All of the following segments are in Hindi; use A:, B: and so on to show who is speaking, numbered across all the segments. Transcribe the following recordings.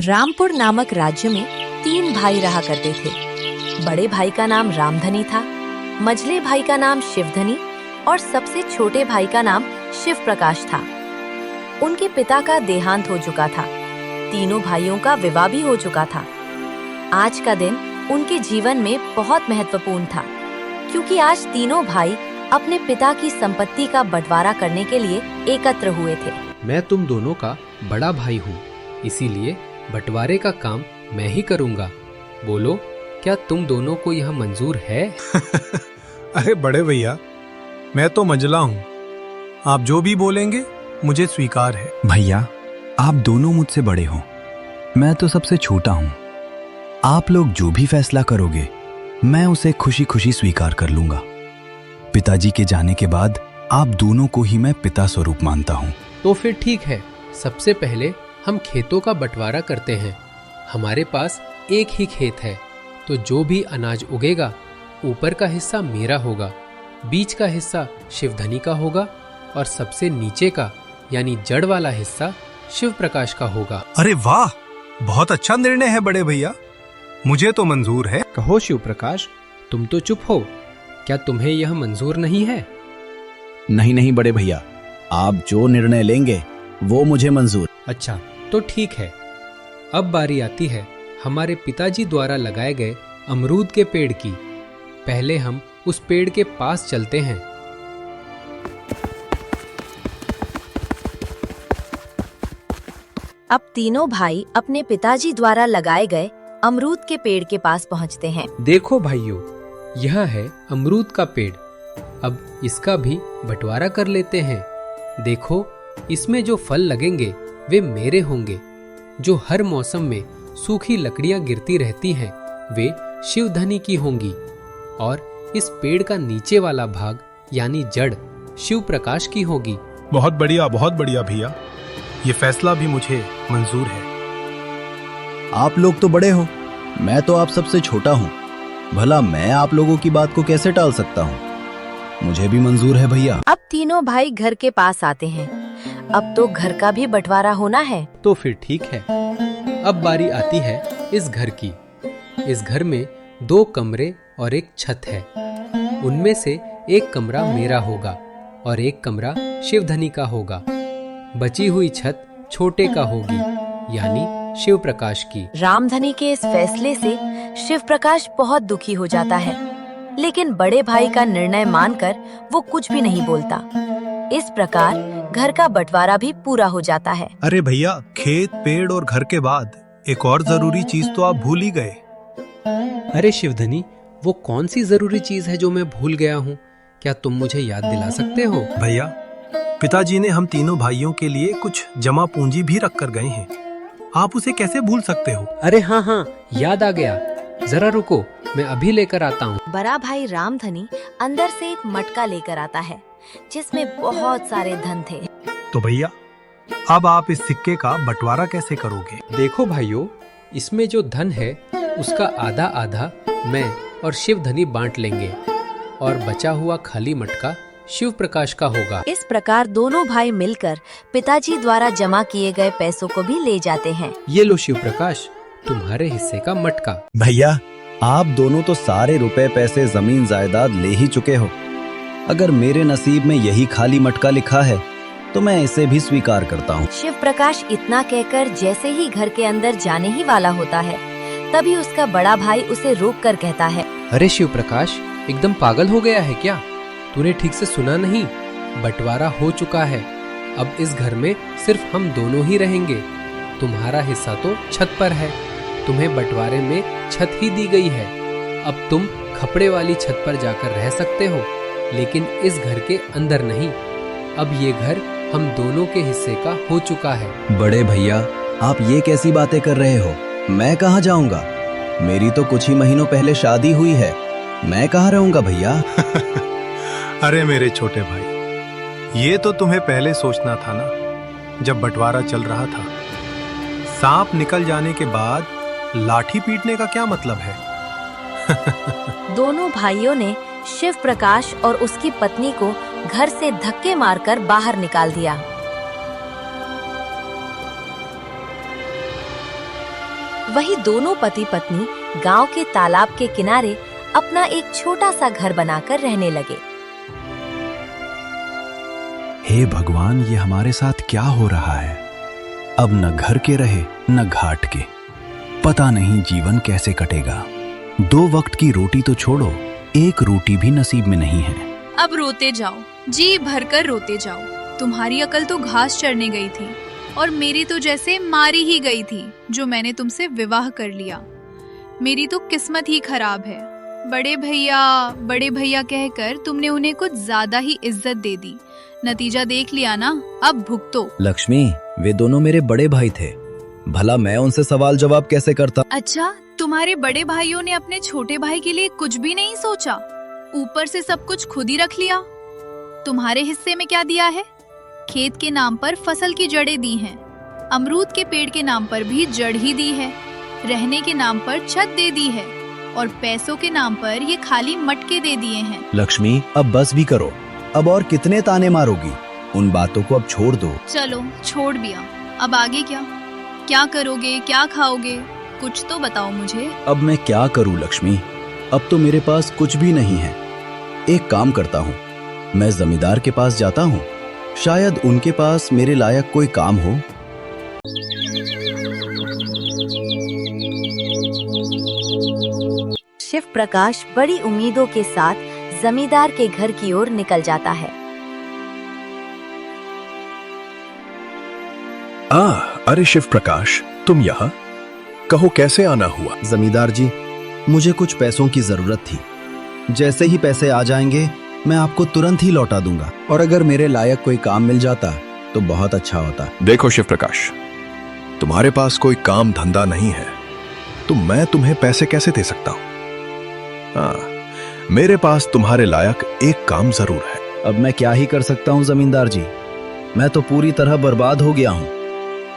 A: रामपुर नामक राज्य में 3 भाई रहा करते थे। बड़े भाई का नाम रामधनी था, मझले भाई का नाम शिवधनी और सबसे छोटे भाई का नाम शिव प्रकाश था। उनके पिता का देहांत हो चुका था। तीनों भाइयों का विवाह भी हो चुका था। आज का दिन उनके जीवन में बहुत महत्वपूर्ण था, क्योंकि आज तीनों भाई अपने पिता की संपत्ति का बंटवारा करने के लिए एकत्र हुए थे।
B: मैं तुम दोनों का बड़ा भाई हूँ, इसीलिए बंटवारे का काम मैं ही करूँगा। बोलो, क्या तुम दोनों को यह मंजूर है?
C: अरे बड़े भैया, मैं तो मजला हूँ। आप जो भी बोलेंगे मुझे स्वीकार है।
D: भैया, आप दोनों मुझसे बड़े हो, मैं तो सबसे छोटा हूँ। आप लोग जो भी फैसला करोगे मैं उसे खुशी खुशी स्वीकार कर लूंगा। पिताजी के जाने के बाद आप दोनों को ही मैं पिता स्वरूप मानता हूँ।
B: तो फिर ठीक है, सबसे पहले हम खेतों का बंटवारा करते हैं। हमारे पास एक ही खेत है, तो जो भी अनाज उगेगा ऊपर का हिस्सा मेरा होगा, बीच का हिस्सा शिवधनी का होगा और सबसे नीचे का यानी जड़ वाला हिस्सा शिव प्रकाश का होगा।
C: अरे वाह, बहुत अच्छा निर्णय है बड़े भैया, मुझे तो मंजूर है।
B: कहो शिव प्रकाश, तुम तो चुप हो, क्या तुम्हें यह मंजूर नहीं है?
D: नहीं नहीं बड़े भैया, आप जो निर्णय लेंगे वो मुझे मंजूर।
B: अच्छा, तो ठीक है। अब बारी आती है हमारे पिताजी द्वारा लगाए गए अमरूद के पेड़ की। पहले हम उस पेड़ के पास चलते हैं।
A: अब तीनों भाई अपने पिताजी द्वारा लगाए गए अमरूद के पेड़ के पास पहुंचते हैं।
B: देखो भाइयों, यह है अमरूद का पेड़। अब इसका भी बंटवारा कर लेते हैं। देखो, इसमें जो फल लगेंगे वे मेरे होंगे। जो हर मौसम में सूखी लकड़ियां गिरती रहती हैं वे शिवधनी की होंगी, और इस पेड़ का नीचे वाला भाग यानी जड़ शिव प्रकाश की होगी।
C: बहुत बढ़िया भैया, ये फैसला भी मुझे मंजूर है।
D: आप लोग तो बड़े हो, मैं तो आप सबसे छोटा हूँ। भला मैं आप लोगों की बात को कैसे टाल सकता हूँ? मुझे भी मंजूर है भैया।
A: अब तीनों भाई घर के पास आते हैं। अब तो घर का भी बंटवारा होना है।
B: तो फिर ठीक है। अब बारी आती है इस घर की। इस घर में 2 कमरे और एक छत है। उनमें से एक कमरा मेरा होगा और एक कमरा शिवधनी का होगा। बची हुई छत छोटे का होगी, यानी शिव प्रकाश की।
A: रामधनी के इस फैसले से शिव प्रकाश बहुत दुखी हो जाता है, लेकिन बड़े भाई का निर्णय मानकर वो कुछ भी नहीं बोलता। इस प्रकार घर का बंटवारा भी पूरा हो जाता है।
C: अरे भैया, खेत, पेड़ और घर के बाद एक और जरूरी चीज तो आप भूल ही गए।
B: अरे शिवधनी, वो कौन सी जरूरी चीज है जो मैं भूल गया हूँ? क्या तुम मुझे याद दिला सकते हो?
C: भैया, पिताजी ने हम तीनों भाइयों के लिए कुछ जमा पूंजी भी रख कर गए हैं। आप उसे कैसे भूल सकते हो?
B: अरे हाँ, याद आ गया। जरा रुको, मैं अभी लेकर आता हूँ।
A: बड़ा भाई रामधनी अंदर से एक मटका लेकर आता है, जिसमें बहुत सारे धन थे।
C: तो भैया, अब आप इस सिक्के का बंटवारा कैसे करोगे?
B: देखो भाइयों, इसमें जो धन है उसका आधा आधा मैं और शिवधनी बांट लेंगे, और बचा हुआ खाली मटका शिव प्रकाश का होगा।
A: इस प्रकार दोनों भाई मिलकर पिताजी द्वारा जमा किए गए पैसों को भी ले जाते हैं।
B: ये लो शिव प्रकाश, तुम्हारे हिस्से का मटका।
D: भैया, आप दोनों तो सारे रुपए पैसे जमीन जायदाद ले ही चुके हो। अगर मेरे नसीब में यही खाली मटका लिखा है तो मैं इसे भी स्वीकार करता हूँ।
A: शिव प्रकाश इतना कहकर जैसे ही घर के अंदर जाने ही वाला होता है, तभी उसका बड़ा भाई उसे रोककर कहता है,
B: अरे शिव प्रकाश, एकदम पागल हो गया है क्या? तूने ठीक से सुना नहीं? बंटवारा हो चुका है। अब इस घर में सिर्फ हम दोनों ही रहेंगे। तुम्हारा हिस्सा तो छत पर है। तुम्हें बंटवारे में छत ही दी गई है। अब तुम खपड़े वाली छत पर जाकर रह सकते हो, लेकिन इस घर के अंदर नहीं। अब ये घर हम दोनों के हिस्से का हो चुका है।
D: बड़े भैया, आप ये कैसी बातें कर रहे हो? मैं कहाँ जाऊंगा? मेरी तो कुछ ही महीनों पहले शादी हुई है। मैं कहाँ रहूंगा भैया?
C: अरे मेरे छोटे भाई, ये तो तुम्हें पहले सोचना था ना, जब बंटवारा चल रहा था। सांप निकल जाने के बाद लाठी पीटने का क्या मतलब है?
A: दोनों भाइयों ने शिव प्रकाश और उसकी पत्नी को घर से धक्के मारकर बाहर निकाल दिया। वही दोनों पति पत्नी गांव के तालाब के किनारे अपना एक छोटा सा घर बनाकर रहने लगे।
D: हे भगवान, ये हमारे साथ क्या हो रहा है? अब न घर के रहे न घाट के, पता नहीं जीवन कैसे कटेगा। 2 वक्त की रोटी तो छोड़ो, एक रोटी भी नसीब में नहीं है।
E: अब रोते जाओ, जी भरकर रोते जाओ। तुम्हारी अकल तो घास चरने गई थी और मेरी तो जैसे मारी ही गई थी जो मैंने तुमसे विवाह कर लिया। मेरी तो किस्मत ही खराब है। बड़े भैया कहकर तुमने उन्हें कुछ ज्यादा ही इज्जत दे दी। नतीजा देख लिया ना, अब भुगतो।
F: लक्ष्मी, वे दोनों मेरे बड़े भाई थे, भला मैं उनसे सवाल जवाब कैसे करता?
E: अच्छा, तुम्हारे बड़े भाइयों ने अपने छोटे भाई के लिए कुछ भी नहीं सोचा, ऊपर से सब कुछ खुद ही रख लिया। तुम्हारे हिस्से में क्या दिया है? खेत के नाम पर फसल की जड़ें दी हैं, अमरूद के पेड़ के नाम पर भी जड़ ही दी है, रहने के नाम पर छत दे दी है और पैसों के नाम पर ये खाली मटके दे दिए हैं।
F: लक्ष्मी, अब बस भी करो। अब और कितने ताने मारोगी? उन बातों को अब छोड़ दो।
E: चलो, छोड़ दिया। अब आगे क्या? क्या करोगे, क्या खाओगे? कुछ तो बताओ मुझे।
F: अब मैं क्या करूं लक्ष्मी? अब तो मेरे पास कुछ भी नहीं है। एक काम करता हूँ, मैं जमींदार के पास जाता हूँ, शायद उनके पास मेरे लायक कोई काम हो।
A: शिव प्रकाश बड़ी उम्मीदों के साथ जमींदार के घर की ओर निकल जाता है।
C: अरे शिव प्रकाश, तुम यहाँ? कहो कैसे आना हुआ?
F: जमींदार जी, मुझे कुछ पैसों की जरूरत थी। जैसे ही पैसे आ जाएंगे मैं आपको तुरंत ही लौटा दूंगा, और अगर मेरे लायक कोई काम मिल जाता तो बहुत अच्छा होता।
C: देखो शिव प्रकाश, तुम्हारे पास कोई काम धंधा नहीं है तो मैं तुम्हें पैसे कैसे दे सकता हूँ? हाँ, मेरे पास तुम्हारे लायक एक काम जरूर है।
F: अब मैं क्या ही कर सकता हूँ जमींदार जी, मैं तो पूरी तरह बर्बाद हो गया हूँ।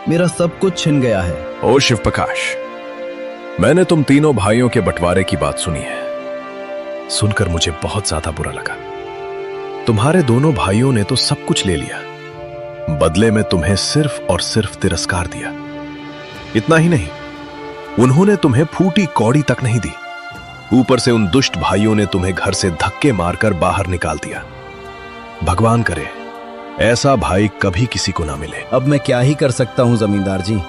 F: मेरा सब कुछ छिन गया है।
C: ओ शिव प्रकाश, मैंने तुम तीनों भाइयों के बंटवारे की बात सुनी है। सुनकर मुझे बहुत ज्यादा बुरा लगा। तुम्हारे दोनों भाइयों ने तो सब कुछ ले लिया, बदले में तुम्हें सिर्फ और सिर्फ तिरस्कार दिया। इतना ही नहीं, उन्होंने तुम्हें फूटी कौड़ी तक नहीं दी, ऊपर से उन दुष्ट भाइयों ने तुम्हें घर से धक्के मारकर बाहर निकाल दिया। भगवान करे ऐसा भाई कभी किसी को ना मिले।
F: अब मैं क्या ही कर सकता हूँ जमींदार जी,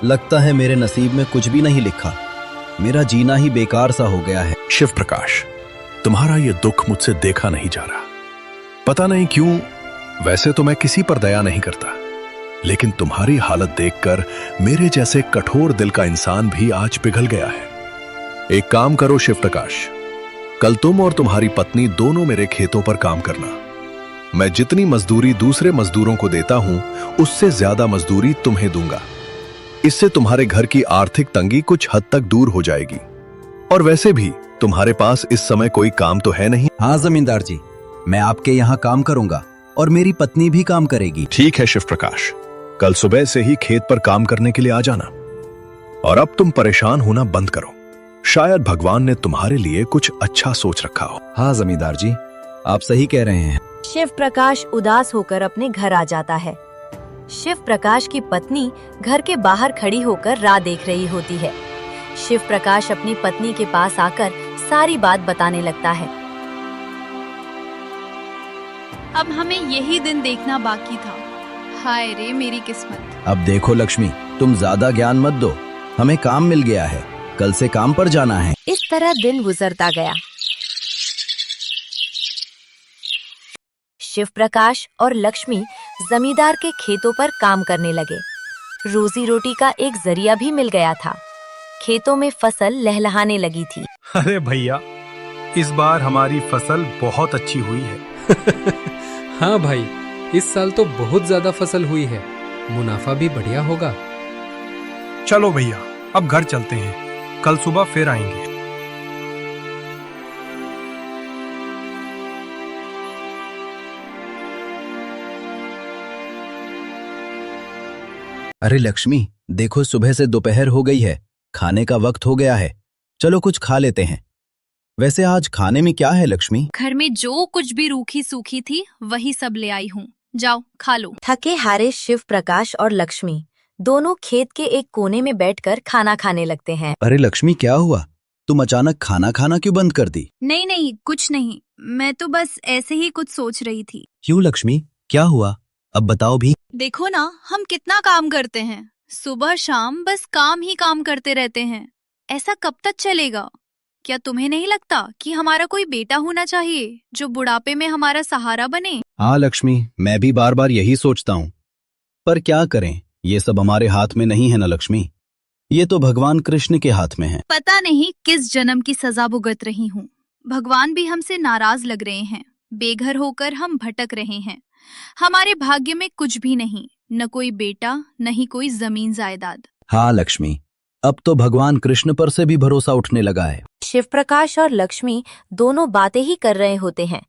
F: लगता है मेरे नसीब में कुछ भी नहीं लिखा। मेरा जीना ही बेकार सा हो गया है।
C: शिव प्रकाश, तुम्हारा ये दुख मुझसे देखा नहीं जा रहा। पता नहीं क्यों, वैसे तो मैं किसी पर दया नहीं करता, लेकिन तुम्हारी हालत देखकर मेरे जैसे कठोर दिल का इंसान भी आज पिघल गया है। एक काम करो शिव प्रकाश, कल तुम और तुम्हारी पत्नी दोनों मेरे खेतों पर काम करना। मैं जितनी मजदूरी दूसरे मजदूरों को देता हूं, उससे ज्यादा मजदूरी तुम्हें दूंगा। इससे तुम्हारे घर की आर्थिक तंगी कुछ हद तक दूर हो जाएगी। और वैसे भी तुम्हारे पास इस समय कोई काम तो है नहीं।
F: हाँ जमींदार जी, मैं आपके यहाँ काम करूंगा और मेरी पत्नी भी काम करेगी।
C: ठीक है शिव प्रकाश, कल सुबह से ही खेत पर काम करने के लिए आ जाना। और अब तुम परेशान होना बंद करो, शायद भगवान ने तुम्हारे लिए कुछ अच्छा सोच रखा हो।
F: हाँ जमींदार जी, आप सही कह रहे हैं।
A: शिव प्रकाश उदास होकर अपने घर आ जाता है। शिव प्रकाश की पत्नी घर के बाहर खड़ी होकर राह देख रही होती है। शिव प्रकाश अपनी पत्नी के पास आकर सारी बात बताने लगता है।
E: अब हमें यही दिन देखना बाकी था। हाय रे मेरी किस्मत।
F: अब देखो लक्ष्मी, तुम ज्यादा ज्ञान मत दो, हमें काम मिल गया है, कल से काम पर जाना है।
A: इस तरह दिन गुजरता गया। शिव प्रकाश और लक्ष्मी जमींदार के खेतों पर काम करने लगे। रोजी रोटी का एक जरिया भी मिल गया था। खेतों में फसल लहलहाने लगी थी।
C: अरे भैया, इस बार हमारी फसल बहुत अच्छी हुई है।
B: हाँ भाई, इस साल तो बहुत ज्यादा फसल हुई है, मुनाफा भी बढ़िया होगा।
C: चलो भैया, अब घर चलते हैं, कल सुबह फिर आएंगे।
F: अरे लक्ष्मी, देखो सुबह से दोपहर हो गई है, खाने का वक्त हो गया है, चलो कुछ खा लेते हैं। वैसे आज खाने में क्या है लक्ष्मी?
E: घर में जो कुछ भी रूखी सूखी थी वही सब ले आई हूँ, जाओ खा लो।
A: थके हारे शिव प्रकाश और लक्ष्मी दोनों खेत के एक कोने में बैठकर खाना खाने लगते हैं।
F: अरे लक्ष्मी, क्या हुआ? तुम अचानक खाना खाना क्यों बंद कर दी?
E: नहीं नहीं, कुछ नहीं। मैं तो बस ऐसे ही कुछ सोच रही थी।
F: क्यों लक्ष्मी, क्या हुआ? अब बताओ भी।
E: देखो ना, हम कितना काम करते हैं, सुबह शाम बस काम ही काम करते रहते हैं। ऐसा कब तक चलेगा? क्या तुम्हें नहीं लगता कि हमारा कोई बेटा होना चाहिए जो बुढ़ापे में हमारा सहारा बने?
F: हाँ लक्ष्मी, मैं भी बार बार यही सोचता हूँ, पर क्या करें, ये सब हमारे हाथ में नहीं है ना लक्ष्मी। ये तो भगवान कृष्ण के हाथ में है।
E: पता नहीं किस जन्म की सजा भुगत रही हूँ। भगवान भी हमसे नाराज लग रहे हैं। बेघर होकर हम भटक रहे हैं। हमारे भाग्य में कुछ भी नहीं, न कोई बेटा, न ही कोई जमीन जायदाद।
F: हाँ लक्ष्मी, अब तो भगवान कृष्ण पर से भी भरोसा उठने लगा है।
A: शिव प्रकाश और लक्ष्मी दोनों बातें ही कर रहे होते हैं।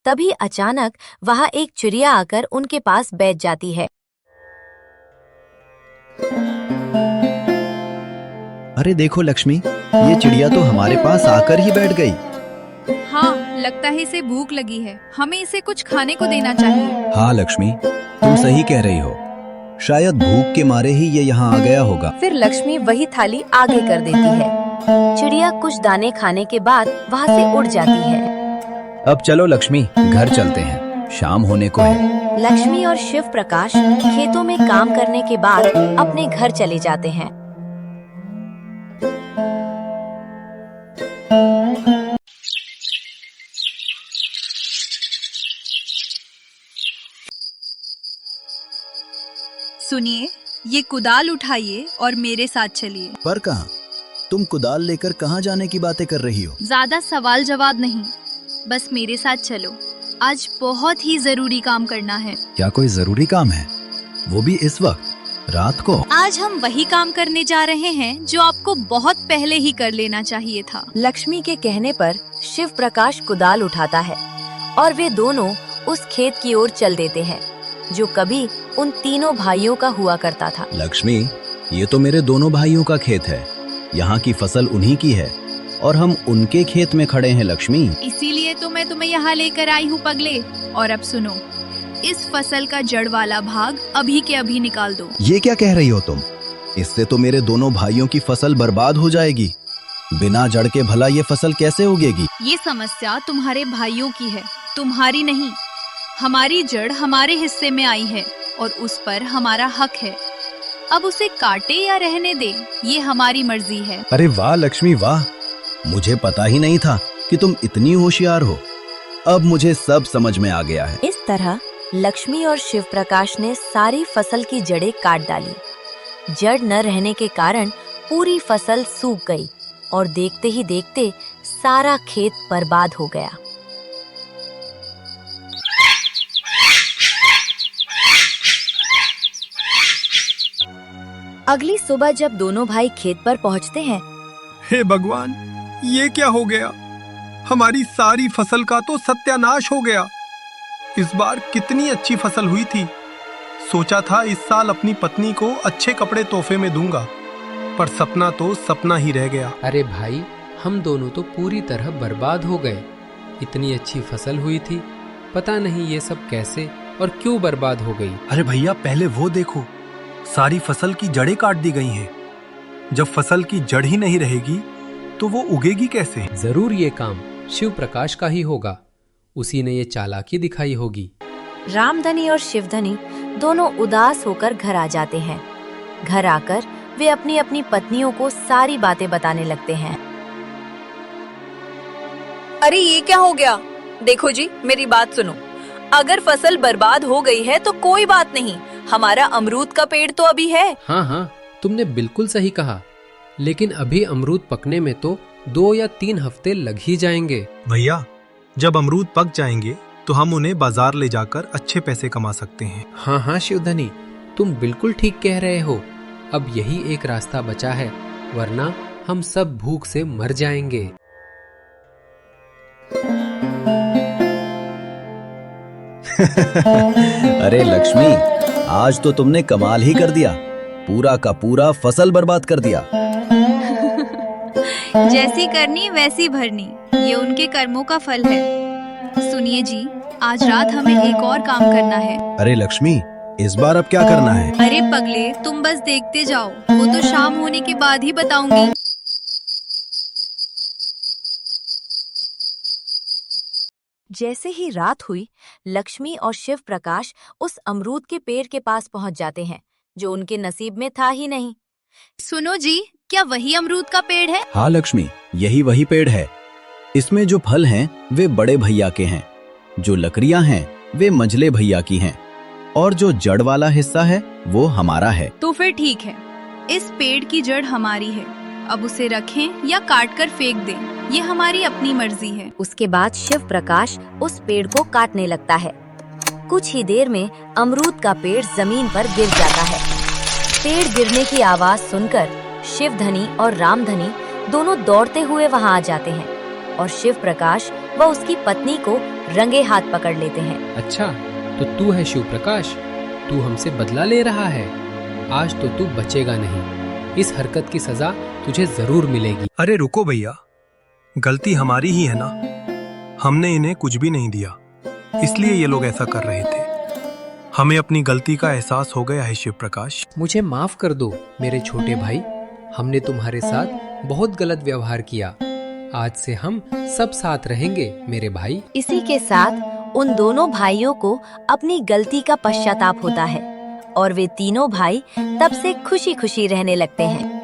A: तभी अचानक वहां एक चिड़िया आकर उनके पास बैठ जाती है।
F: अरे देखो लक्ष्मी, ये चिड़िया तो हमारे पास आकर ही बैठ गई।
E: हाँ, लगता है इसे भूख लगी है। हमें इसे कुछ खाने को देना चाहिए।
F: हाँ लक्ष्मी, तुम सही कह रही हो। शायद भूख के मारे ही ये यहाँ आ गया होगा।
A: फिर लक्ष्मी वही थाली आगे कर देती है। चिड़िया कुछ दाने खाने के बाद वहां से उड़ जाती है।
F: अब चलो लक्ष्मी, घर चलते हैं, शाम होने को है।
A: लक्ष्मी और शिव प्रकाश खेतों में काम करने के बाद अपने घर चले जाते हैं।
E: सुनिए, ये कुदाल उठाइए और मेरे साथ चलिए।
F: पर कहाँ? तुम कुदाल लेकर कहाँ जाने की बातें कर रही हो?
E: ज्यादा सवाल जवाब नहीं, बस मेरे साथ चलो। आज बहुत ही जरूरी काम करना है।
F: क्या कोई जरूरी काम है? वो भी इस वक्त, रात को?
E: आज हम वही काम करने जा रहे हैं जो आपको बहुत पहले ही कर लेना चाहिए था।
A: लक्ष्मी के कहने पर शिव प्रकाश कुदाल उठाता है और वे दोनों उस खेत की ओर चल देते हैं जो कभी उन तीनों भाइयों का हुआ करता था।
F: लक्ष्मी, ये तो मेरे दोनों भाइयों का खेत है। यहाँ की फसल उन्हीं की है और हम उनके खेत में खड़े हैं लक्ष्मी।
E: इसीलिए तो मैं तुम्हें यहाँ लेकर आई हूँ पगले। और अब सुनो, इस फसल का जड़ वाला भाग अभी के अभी निकाल दो।
F: ये क्या कह रही हो तुम? इससे तो मेरे दोनों भाइयों की फसल बर्बाद हो जाएगी। बिना जड़ के भला ये फसल कैसे उगेगी?
E: ये समस्या तुम्हारे भाइयों की है, तुम्हारी नहीं। हमारी जड़ हमारे हिस्से में आई है और उस पर हमारा हक है। अब उसे काटे या रहने दे, ये हमारी मर्जी है।
F: अरे वाह लक्ष्मी वाह, मुझे पता ही नहीं था कि तुम इतनी होशियार हो। अब मुझे सब समझ में आ गया है।
A: इस तरह लक्ष्मी और शिव प्रकाश ने सारी फसल की जड़ें काट डाली। जड़ न रहने के कारण पूरी फसल सूख गई और देखते ही देखते सारा खेत बर्बाद हो गया। अगली सुबह जब दोनों भाई खेत पर पहुंचते हैं,
C: हे भगवान, ये क्या हो गया? हमारी सारी फसल का तो सत्यानाश हो गया। इस बार कितनी अच्छी फसल हुई थी। सोचा था इस साल अपनी पत्नी को अच्छे कपड़े तोहफे में दूंगा, पर सपना तो सपना ही रह गया।
B: अरे भाई, हम दोनों तो पूरी तरह बर्बाद हो गए। इतनी अच्छी फसल हुई थी, पता नहीं ये सब कैसे और क्यों बर्बाद हो गई।
C: अरे भैया, पहले वो देखो, सारी फसल की जड़ें काट दी गई हैं। जब फसल की जड़ ही नहीं रहेगी तो वो उगेगी कैसे?
B: जरूर ये काम शिव प्रकाश का ही होगा। उसी ने ये चालाकी दिखाई होगी।
A: रामधनी और शिवधनी दोनों उदास होकर घर आ जाते हैं। घर आकर वे अपनी अपनी पत्नियों को सारी बातें बताने लगते हैं।
G: अरे ये क्या हो गया? देखो जी, मेरी बात सुनो। अगर फसल बर्बाद हो गई है तो कोई बात नहीं, हमारा अमरूद का पेड़ तो अभी है।
B: हाँ हाँ, तुमने बिल्कुल सही कहा। लेकिन अभी अमरूद पकने में तो 2 या 3 हफ्ते लग ही जाएंगे।
C: भैया, जब अमरूद पक जाएंगे तो हम उन्हें बाजार ले जाकर अच्छे पैसे कमा सकते हैं।
B: हाँ हाँ शिवधनी, तुम बिल्कुल ठीक कह रहे हो। अब यही एक रास्ता बचा है, वरना हम सब भूख से मर जाएंगे।
F: अरे लक्ष्मी, आज तो तुमने कमाल ही कर दिया। पूरा का पूरा फसल बर्बाद कर दिया।
E: जैसी करनी वैसी भरनी, ये उनके कर्मों का फल है। सुनिए जी, आज रात हमें एक और काम करना है।
F: अरे लक्ष्मी, इस बार अब क्या करना है?
E: अरे पगले, तुम बस देखते जाओ, वो तो शाम होने के बाद ही बताऊंगी।
A: जैसे ही रात हुई, लक्ष्मी और शिव प्रकाश उस अमरूद के पेड़ के पास पहुंच जाते हैं जो उनके नसीब में था ही नहीं।
E: सुनो जी, क्या वही अमरूद का पेड़ है?
F: हाँ लक्ष्मी, यही वही पेड़ है। इसमें जो फल हैं वे बड़े भैया के हैं, जो लकड़ियां हैं वे मझले भैया की हैं, और जो जड़ वाला हिस्सा है वो हमारा है।
E: तो फिर ठीक है, इस पेड़ की जड़ हमारी है। अब उसे रखें या काट कर फेंक दें, ये हमारी अपनी मर्जी है।
A: उसके बाद शिव प्रकाश उस पेड़ को काटने लगता है। कुछ ही देर में अमरूद का पेड़ जमीन पर गिर जाता है। पेड़ गिरने की आवाज सुनकर शिवधनी और रामधनी दोनों दौड़ते हुए वहां आ जाते हैं और शिव प्रकाश व उसकी पत्नी को रंगे हाथ पकड़ लेते हैं।
B: अच्छा, तो तू है शिव प्रकाश, तू हमसे बदला ले रहा है। आज तो तू बचेगा नहीं, इस हरकत की सजा तुझे जरूर मिलेगी।
C: अरे रुको भैया, गलती हमारी ही है ना। हमने इन्हें कुछ भी नहीं दिया, इसलिए ये लोग ऐसा कर रहे थे। हमें अपनी गलती का एहसास हो गया है शिव प्रकाश।
B: मुझे माफ कर दो मेरे छोटे भाई, हमने तुम्हारे साथ बहुत गलत व्यवहार किया। आज से हम सब साथ रहेंगे मेरे भाई।
A: इसी के साथ उन दोनों भाइयों को अपनी गलती का पश्चाताप होता है और वे तीनों भाई तब से खुशी खुशी रहने लगते हैं।